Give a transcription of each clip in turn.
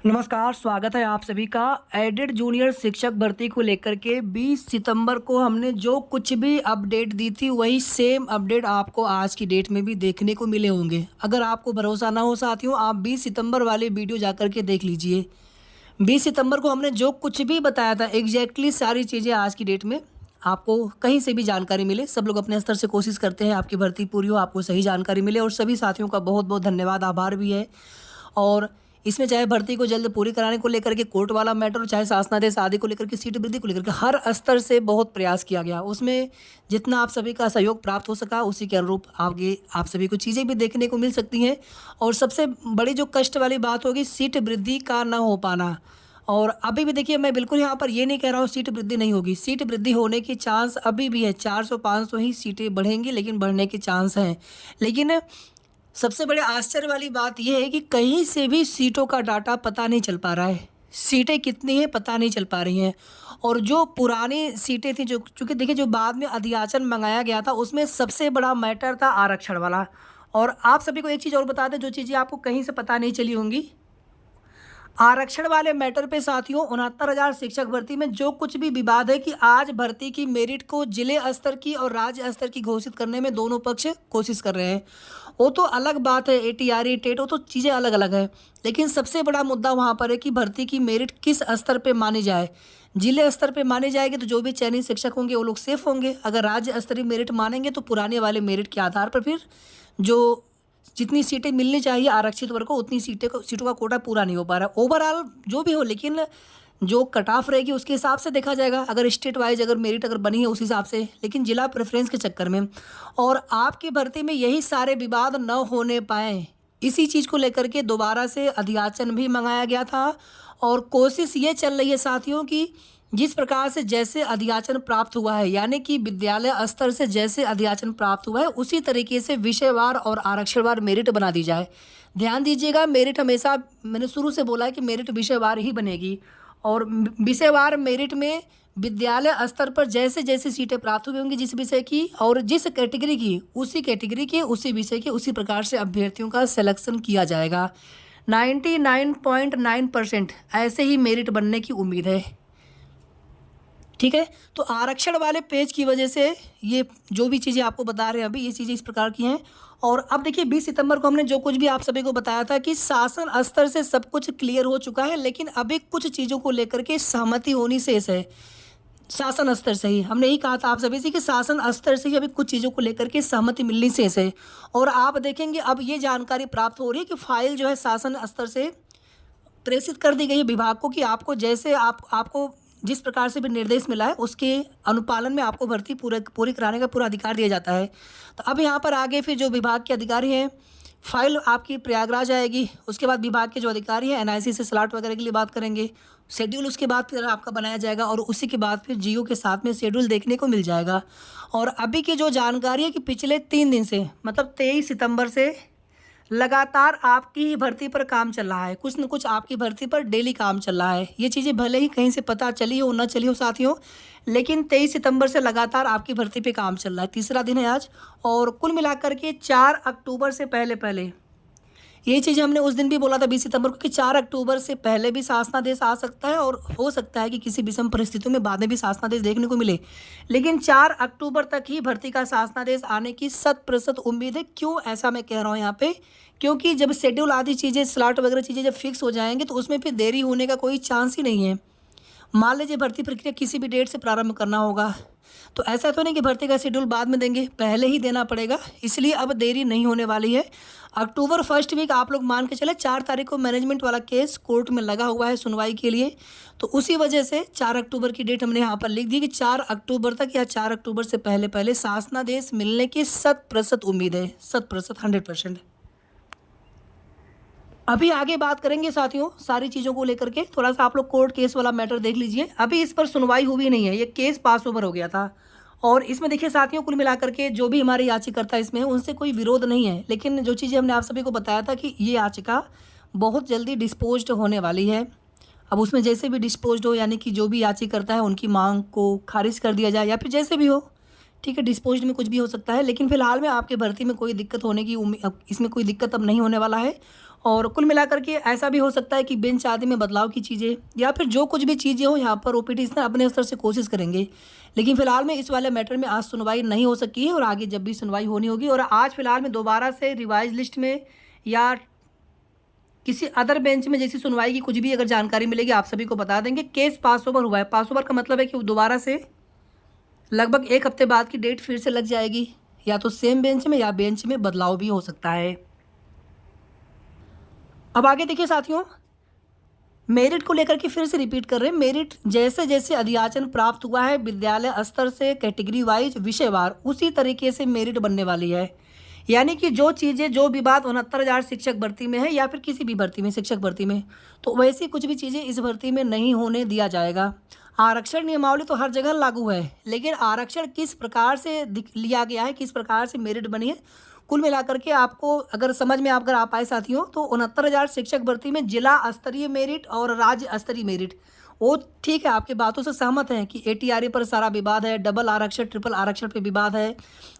नमस्कार, स्वागत है आप सभी का। एडेड जूनियर शिक्षक भर्ती को लेकर के 20 सितंबर को हमने जो कुछ भी अपडेट दी थी वही सेम अपडेट आपको आज की डेट में भी देखने को मिले होंगे। अगर आपको भरोसा ना हो साथियों, आप 20 सितंबर वाली वीडियो जाकर के देख लीजिए। 20 सितंबर को हमने जो कुछ भी बताया था एग्जैक्टली सारी चीज़ें आज की डेट में आपको कहीं से भी जानकारी मिले। सब लोग अपने स्तर से कोशिश करते हैं आपकी भर्ती पूरी हो, आपको सही जानकारी मिले, और सभी साथियों का बहुत बहुत धन्यवाद, आभार भी है। और इसमें चाहे भर्ती को जल्द पूरी कराने को लेकर के कोर्ट वाला मैटर, चाहे शासनादेश आदि को लेकर के, सीट वृद्धि को लेकर के, हर स्तर से बहुत प्रयास किया गया। उसमें जितना आप सभी का सहयोग प्राप्त हो सका उसी के अनुरूप आगे आप सभी को चीज़ें भी देखने को मिल सकती हैं। और सबसे बड़ी जो कष्ट वाली बात होगी सीट वृद्धि का ना हो पाना। और अभी भी देखिए, मैं बिल्कुल यहाँ पर ये नहीं कह रहा हूँ सीट वृद्धि नहीं होगी, सीट वृद्धि होने की चांस अभी भी है। 400-500 ही सीटें बढ़ेंगी, लेकिन बढ़ने के चांस हैं। लेकिन सबसे बड़े आश्चर्य वाली बात यह है कि कहीं से भी सीटों का डाटा पता नहीं चल पा रहा है। सीटें कितनी हैं पता नहीं चल पा रही हैं। और जो पुरानी सीटें थी, जो चूँकि देखिए जो बाद में अधियाचन मंगाया गया था, उसमें सबसे बड़ा मैटर था आरक्षण वाला। और आप सभी को एक चीज़ और बता दें, जो चीज़ें आपको कहीं से पता नहीं चली होंगी, आरक्षण वाले मैटर पे साथियों 69,000 शिक्षक भर्ती में जो कुछ भी विवाद है कि आज भर्ती की मेरिट को जिले स्तर की और राज्य स्तर की घोषित करने में दोनों पक्ष कोशिश कर रहे हैं। वो तो अलग बात है, एटीआरई टेट, वो तो चीज़ें अलग अलग है। लेकिन सबसे बड़ा मुद्दा वहाँ पर है कि भर्ती की मेरिट किस स्तर पे मानी जाए। जिले स्तर पे मानी जाएगी तो जो भी चयनित शिक्षक होंगे वो लोग सेफ होंगे। अगर राज्य स्तरीय मेरिट मानेंगे तो पुराने वाले मेरिट के आधार पर फिर जो जितनी सीटें मिलनी चाहिए आरक्षित वर्ग को, उतनी सीटों का कोटा पूरा नहीं हो पा रहा। ओवरऑल जो भी हो, लेकिन जो कट ऑफ रहेगी उसके हिसाब से देखा जाएगा, अगर स्टेट वाइज अगर मेरिट अगर बनी है उस हिसाब से। लेकिन जिला प्रेफरेंस के चक्कर में और आपकी भर्ती में यही सारे विवाद न होने पाए, इसी चीज़ को लेकर के दोबारा से अधियाचन भी मंगाया गया था। और कोशिश ये चल रही है साथियों कि जिस प्रकार से जैसे अधियाचन प्राप्त हुआ है, यानी कि विद्यालय स्तर से जैसे अधियाचन प्राप्त हुआ है उसी तरीके से विषयवार और आरक्षणवार मेरिट बना दी जाए। ध्यान दीजिएगा, मेरिट हमेशा, मैंने शुरू से बोला है कि मेरिट विषयवार ही बनेगी। और विषयवार मेरिट में विद्यालय स्तर पर जैसे जैसे सीटें प्राप्त हुई होंगी जिस विषय की और जिस कैटेगरी की, उसी कैटेगरी के उसी विषय के उसी प्रकार से अभ्यर्थियों का सिलेक्शन किया जाएगा। 99.9% ऐसे ही मेरिट बनने की उम्मीद है। ठीक है, तो आरक्षण वाले पेज की वजह से ये जो भी चीज़ें आपको बता रहे हैं अभी, ये चीज़ें इस प्रकार की हैं। और अब देखिए 20 सितंबर को हमने जो कुछ भी आप सभी को बताया था कि शासन स्तर से सब कुछ क्लियर हो चुका है, लेकिन अभी कुछ चीज़ों को लेकर के सहमति होनी शेष है। शासन स्तर से ही हमने यही कहा था आप सभी से कि शासन स्तर से ही अभी कुछ चीज़ों को लेकर के सहमति मिलनी शेष है। और आप देखेंगे अब ये जानकारी प्राप्त हो रही है कि फाइल जो है शासन स्तर से प्रेषित कर दी गई है विभाग को कि आपको जैसे आपको जिस प्रकार से भी निर्देश मिला है उसके अनुपालन में आपको भर्ती पूरी कराने का पूरा अधिकार दिया जाता है। तो अब यहाँ पर आगे फिर जो विभाग के अधिकारी हैं, फाइल आपकी प्रयागराज आएगी, उसके बाद विभाग के जो अधिकारी हैं एनआईसी से स्लॉट वगैरह के लिए बात करेंगे, शेड्यूल उसके बाद फिर आपका बनाया जाएगा और उसी के बाद फिर जीओ के साथ में शेड्यूल देखने को मिल जाएगा। और अभी की जो जानकारी है कि पिछले 3 दिन से, मतलब 23 सितंबर से लगातार आपकी ही भर्ती पर काम चल रहा है, कुछ न कुछ आपकी भर्ती पर डेली काम चल रहा है। ये चीज़ें भले ही कहीं से पता चली हो न चली हो साथियों, लेकिन 23 सितंबर से लगातार आपकी भर्ती पे काम चल रहा है। तीसरा दिन है आज, और कुल मिलाकर के 4 अक्टूबर से पहले पहले, ये चीज़ हमने उस दिन भी बोला था 20 सितंबर को कि 4 अक्टूबर से पहले भी शासनादेश आ सकता है और हो सकता है कि किसी विषम परिस्थितियों में बाद में भी शासनादेश देखने को मिले। लेकिन 4 अक्टूबर तक ही भर्ती का शासनादेश आने की 100% उम्मीद है। क्यों ऐसा मैं कह रहा हूँ यहाँ पे, क्योंकि जब शेड्यूल आदि चीज़ें, स्लॉट वगैरह चीज़ें जब फिक्स हो जाएंगे तो उसमें फिर देरी होने का कोई चांस ही नहीं है। मान लीजिए भर्ती प्रक्रिया किसी भी डेट से प्रारंभ करना होगा, तो ऐसा तो नहीं कि भर्ती का शेड्यूल बाद में देंगे, पहले ही देना पड़ेगा। इसलिए अब देरी नहीं होने वाली है। अक्टूबर फर्स्ट वीक आप लोग मान के चले, 4 तारीख को मैनेजमेंट वाला केस कोर्ट में लगा हुआ है सुनवाई के लिए, तो उसी वजह से 4 अक्टूबर की डेट हमने यहाँ पर लिख दी कि 4 अक्टूबर तक या 4 अक्टूबर से पहले पहले शासनादेश मिलने की 100% उम्मीद है। 100%, 100%। अभी आगे बात करेंगे साथियों सारी चीज़ों को लेकर के। थोड़ा सा आप लोग कोर्ट केस वाला मैटर देख लीजिए, अभी इस पर सुनवाई हुई नहीं है, ये केस पास ओवर हो गया था। और इसमें देखिए साथियों, कुल मिलाकर के जो भी हमारे याचिकाकर्ता इसमें है उनसे कोई विरोध नहीं है, लेकिन जो चीज़ें हमने आप सभी को बताया था कि ये याचिका बहुत जल्दी डिस्पोज्ड होने वाली है। अब उसमें जैसे भी डिस्पोज्ड हो, यानी कि जो भी याचिकाकर्ता है उनकी मांग को खारिज कर दिया जाए या फिर जैसे भी हो, ठीक है, डिस्पोज्ड में कुछ भी हो सकता है। लेकिन फिलहाल में आपके भर्ती में कोई दिक्कत होने की इसमें कोई दिक्कत अब नहीं होने वाला है। और कुल मिलाकर के ऐसा भी हो सकता है कि बेंच आदि में बदलाव की चीज़ें या फिर जो कुछ भी चीज़ें हो यहाँ पर ओपीटीशन अपने स्तर से कोशिश करेंगे। लेकिन फिलहाल में इस वाले मैटर में आज सुनवाई नहीं हो सकी है और आगे जब भी सुनवाई होनी होगी और आज फिलहाल में दोबारा से रिवाइज लिस्ट में या किसी अदर बेंच में जैसी सुनवाई की कुछ भी अगर जानकारी मिलेगी आप सभी को बता देंगे। केस पास ओवर हुआ है। पास ओवर का मतलब है कि दोबारा से लगभग 1 हफ्ते बाद की डेट फिर से लग जाएगी, या तो सेम बेंच में या बेंच में बदलाव भी हो सकता है। अब आगे देखिए साथियों, मेरिट को लेकर के फिर से रिपीट कर रहे हैं। मेरिट जैसे जैसे अधियाचन प्राप्त हुआ है विद्यालय स्तर से कैटेगरी वाइज विषयवार उसी तरीके से मेरिट बनने वाली है। यानी कि जो चीज़ें जो विवाद 69,000 शिक्षक भर्ती में है या फिर किसी भी भर्ती में शिक्षक भर्ती में, तो वैसी कुछ भी चीज़ें इस भर्ती में नहीं होने दिया जाएगा। आरक्षण नियमावली तो हर जगह लागू है, लेकिन आरक्षण किस प्रकार से लिया गया है, किस प्रकार से मेरिट बनी है, कुल मिलाकर के आपको अगर समझ में अगर आप आए साथियों, तो 69,000 शिक्षक भर्ती में जिला स्तरीय मेरिट और राज्य स्तरीय मेरिट वो ठीक है, आपकी बातों से सहमत हैं कि एटीआरए पर सारा विवाद है, डबल आरक्षण ट्रिपल आरक्षण पे विवाद है,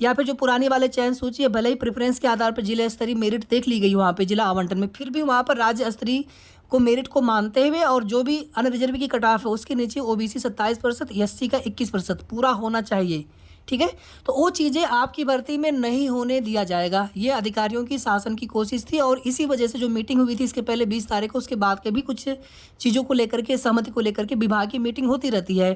या फिर जो पुरानी वाले चयन सूची है भले ही प्रेफरेंस के आधार पर जिला स्तरीय मेरिट देख ली गई वहाँ पे जिला आवंटन में, फिर भी वहाँ पर राज्य स्तरीय को मेरिट को मानते हुए और जो भी अनरिजर्व की कट ऑफ है उसके नीचे ओबीसी 27%, एससी का 21% पूरा होना चाहिए। ठीक है, तो वो चीज़ें आपकी भर्ती में नहीं होने दिया जाएगा। ये अधिकारियों की शासन की कोशिश थी और इसी वजह से जो मीटिंग हुई थी इसके पहले 20 तारीख को, उसके बाद के भी कुछ चीज़ों को लेकर के सहमति को लेकर के विभाग की मीटिंग होती रहती है।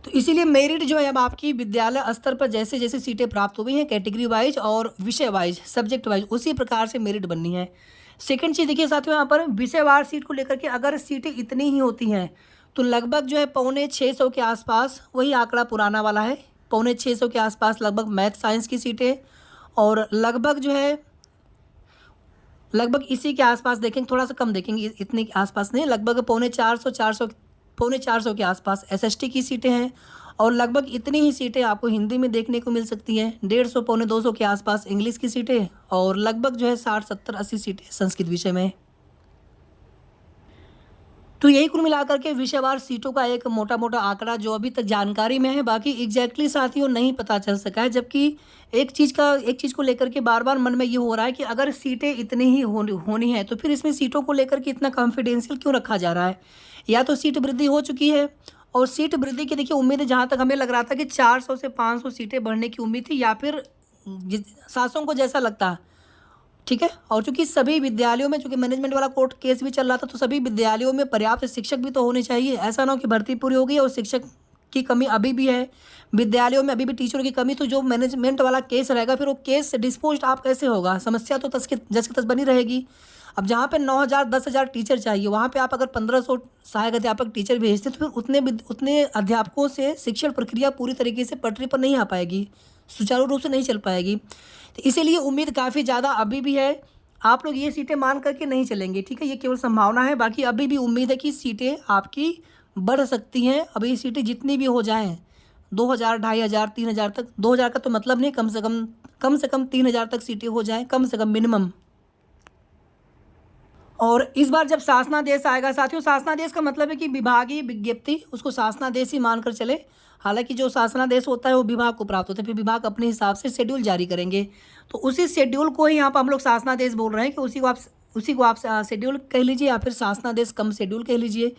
तो इसीलिए मेरिट जो है अब आपकी विद्यालय स्तर पर जैसे जैसे सीटें प्राप्त हुई हैं कैटेगरी वाइज और विषय वाइज सब्जेक्ट वाइज उसी प्रकार से मेरिट बननी है। सेकंड चीज़ देखिए साथियों, यहाँ पर विषयवार सीट को लेकर के अगर सीटें इतनी ही होती हैं तो लगभग जो है 650 के आसपास, वही आंकड़ा पुराना वाला है, 650 के आसपास लगभग मैथ साइंस की सीटें और लगभग जो है लगभग इसी के आसपास देखेंगे, थोड़ा सा कम देखेंगे, इतने के आसपास नहीं, लगभग 450 के आसपास एसएसटी की सीटें हैं और लगभग इतनी ही सीटें आपको हिंदी में देखने को मिल सकती हैं। 150 200 के आसपास इंग्लिश की सीटें और लगभग जो है 60 70 80 सीटें संस्कृत विषय में। तो यही कुल मिलाकर के विषयवार सीटों का एक मोटा मोटा आंकड़ा जो अभी तक जानकारी में है, बाकी एग्जैक्टली साथियों नहीं पता चल सका है। जबकि एक चीज़ को लेकर के बार बार मन में ये हो रहा है कि अगर सीटें इतनी ही होनी है तो फिर इसमें सीटों को लेकर के इतना कॉन्फिडेंशियल क्यों रखा जा रहा है। या तो सीट वृद्धि हो चुकी है और सीट वृद्धि की देखिए उम्मीद है, जहाँ तक हमें लग रहा था कि 400 से 500 सीटें बढ़ने की उम्मीद थी या फिर शासकों को जैसा लगता है। ठीक है, और चूंकि सभी विद्यालयों में चूंकि मैनेजमेंट वाला कोर्ट केस भी चल रहा था तो सभी विद्यालयों में पर्याप्त शिक्षक भी तो होने चाहिए। ऐसा ना हो कि भर्ती पूरी हो गई और शिक्षक की कमी अभी भी है, विद्यालयों में अभी भी टीचरों की कमी, तो जो मैनेजमेंट वाला केस रहेगा फिर वो केस डिस्पोज आप कैसे होगा, समस्या तो जस की तस बनी रहेगी। अब जहाँ पे 9,000 10,000 टीचर चाहिए वहाँ पे आप अगर 1,500 सहायक अध्यापक टीचर भेजते तो फिर उतने अध्यापकों से शिक्षण प्रक्रिया पूरी तरीके से पटरी पर नहीं आ पाएगी, सुचारू रूप से नहीं चल पाएगी। तो इसीलिए उम्मीद काफ़ी ज़्यादा अभी भी है। आप लोग ये सीटें मान करके नहीं चलेंगे, ठीक है, ये केवल संभावना है, बाकी अभी भी उम्मीद है कि सीटें आपकी बढ़ सकती हैं। अभी सीटें जितनी भी हो जाएं 2,000 2,500 3,000 तक, 2,000 का तो मतलब नहीं, कम से कम 3,000 तक सीटें हो जाएं कम से कम मिनिमम। और इस बार जब शासनादेश आएगा साथियों, शासनादेश का मतलब है कि विभागीय विज्ञप्ति, उसको शासनादेश ही मानकर चले। हालांकि जो शासनादेश होता है वो विभाग को प्राप्त होता है, फिर विभाग अपने हिसाब से शेड्यूल जारी करेंगे, तो उसी शेड्यूल को ही यहाँ पर हम लोग शासनादेश बोल रहे हैं कि उसी को आप शेड्यूल कह लीजिए या फिर शासनादेश कम शेड्यूल कह लीजिए।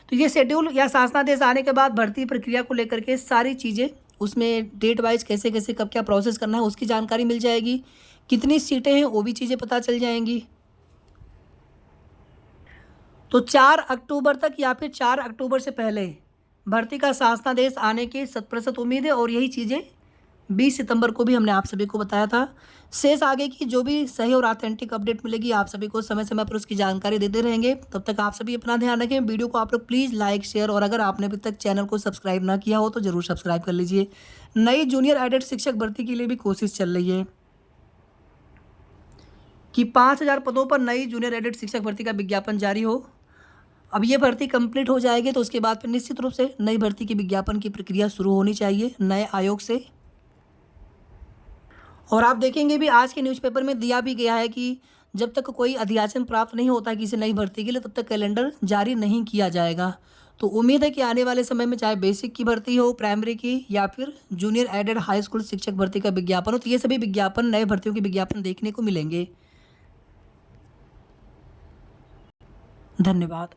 तो ये शेड्यूल या शासनादेश आने के बाद भर्ती प्रक्रिया को लेकर के सारी चीज़ें, उसमें डेट वाइज कैसे कैसे कब क्या प्रोसेस करना है उसकी जानकारी मिल जाएगी, कितनी सीटें हैं वो भी चीज़ें पता चल जाएंगी। तो 4 अक्टूबर तक या फिर 4 अक्टूबर से पहले भर्ती का शासनादेश आने की 100% उम्मीद है और यही चीज़ें 20 सितंबर को भी हमने आप सभी को बताया था। शेष आगे की जो भी सही और ऑथेंटिक अपडेट मिलेगी आप सभी को समय समय पर उसकी जानकारी देते रहेंगे। तब तक आप सभी अपना ध्यान रखें। वीडियो को आप लोग प्लीज़ लाइक शेयर और अगर आपने अभी तक चैनल को सब्सक्राइब ना किया हो तो ज़रूर सब्सक्राइब कर लीजिए। नई जूनियर एडेड शिक्षक भर्ती के लिए भी कोशिश चल रही है कि 5,000 पदों पर नई जूनियर एडेड शिक्षक भर्ती का विज्ञापन जारी हो। अब ये भर्ती कंप्लीट हो जाएगी तो उसके बाद फिर निश्चित रूप से नई भर्ती की विज्ञापन की प्रक्रिया शुरू होनी चाहिए नए आयोग से। और आप देखेंगे भी आज के न्यूज़पेपर में दिया भी गया है कि जब तक कोई अधियाचन प्राप्त नहीं होता किसी नई भर्ती के लिए तब तक कैलेंडर जारी नहीं किया जाएगा। तो उम्मीद है कि आने वाले समय में चाहे बेसिक की भर्ती हो, प्राइमरी की या फिर जूनियर एडेड हाई स्कूल शिक्षक भर्ती का विज्ञापन हो, तो ये सभी विज्ञापन नए भर्तियों के विज्ञापन देखने को मिलेंगे। धन्यवाद।